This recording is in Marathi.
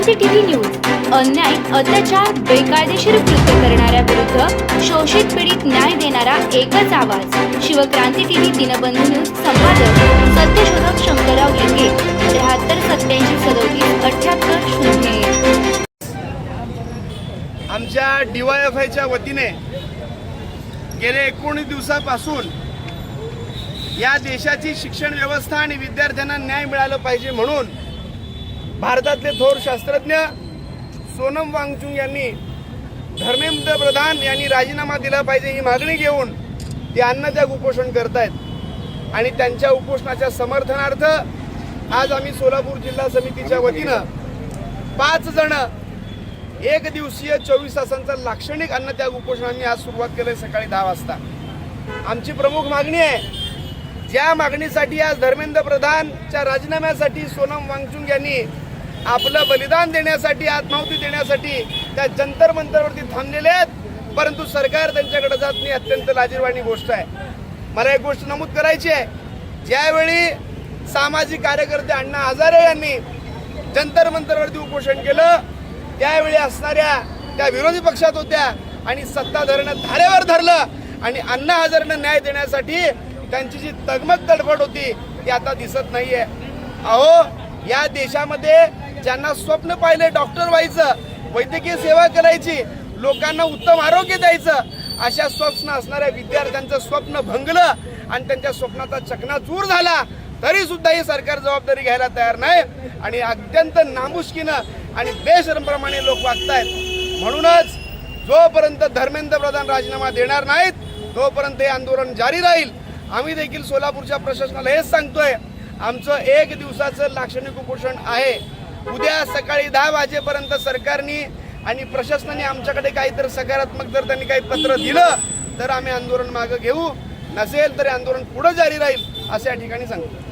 शिवक्रांती टीव्ही न्यूज अन्याय, अत्याचार, बेकायदेशीर कृत्य करणाऱ्या विरुद्ध शोषित पीडित न्याय देणारा एकच आवाज। शिवक्रांती टीव्ही दिनबंधू न्यूज संपादक सत्यशोधक शंकरराव लिंगे 73 87 37 78 0। आमच्या DYFIच्या वतीने गेले 19 दिवसापासून या देशाची शिक्षण व्यवस्था आणि विद्यार्थ्यांना न्याय मिळाला पाहिजे म्हणून भारतातले थोर शास्त्रज्ञ सोनम वांगचुक यांनी धर्मेंद्र प्रधान यांनी राजीनामा दिला पाहिजे ही मागणी घेऊन ते अन्नत्याग उपोषण करतायत। आणि त्यांच्या उपोषणाच्या समर्थनार्थ आज आम्ही सोलापूर जिल्हा समितीच्या वतीनं 5 जण एक दिवसीय 24 तासांचं लाक्षणिक अन्नत्याग उपोषण आम्ही आज सुरुवात केलं सकाळी 10 वाजता। आमची प्रमुख मागणी आहे, ज्या मागणीसाठी आज धर्मेंद्र प्रधानच्या राजीनाम्यासाठी सोनम वांगचुक यांनी आपलं बलिदान देण्यासाठी आत्माहुती देण्यासाठी त्या जंतर मंतरवरती थांबलेले आहेत, परंतु सरकार त्यांच्याकडे जात नाही। अत्यंत लाजिरवाणी गोष्ट आहे। मला एक गोष्ट नमूद करायची आहे, ज्यावेळी सामाजिक कार्यकर्ते अण्णा हजारे यांनी जंतर मंतरवरती उपोषण केलं त्यावेळी असणाऱ्या त्या विरोधी पक्षात होत्या आणि सत्ताधाऱ्यांना धारेवर धरलं आणि अण्णा हजारेंना न्याय देण्यासाठी त्यांची जी तगमग तडफड होती ती आता दिसत नाहीये। अहो, या देशामध्ये ज्यांना स्वप्न पाहिले डॉक्टर व्हायचं, वैद्यकीय सेवा करायची, लोकांना उत्तम आरोग्य द्यायचं, अशा स्वप्न असणाऱ्या विद्यार्थ्यांचं स्वप्न भंगलं आणि त्यांच्या स्वप्नाचा चकनाचूर झाला, तरी सुद्धा ही सरकार जबाबदारी घ्यायला तयार नाही आणि अत्यंत नामुष्कीनं आणि बेशरमप्रमाणे लोक वागतायत। म्हणूनच जोपर्यंत धर्मेंद्र प्रधान राजीनामा देणार नाहीत तोपर्यंत हे आंदोलन जारी राहील। आम्ही देखील सोलापूरच्या प्रशासनाला हेच सांगतोय, आमचं 1 दिवसाचं लाक्षणिक उपोषण आहे। उद्या सकाळी 10 वाजेपर्यंत सरकारने आणि प्रशासनाने आमच्याकडे काहीतरी सकारात्मक जर त्यांनी काही पत्र दिलं तर आम्ही आंदोलन मागे घेऊ, नसेल तरी आंदोलन पुढे जारी राहील असं या ठिकाणी सांगतो।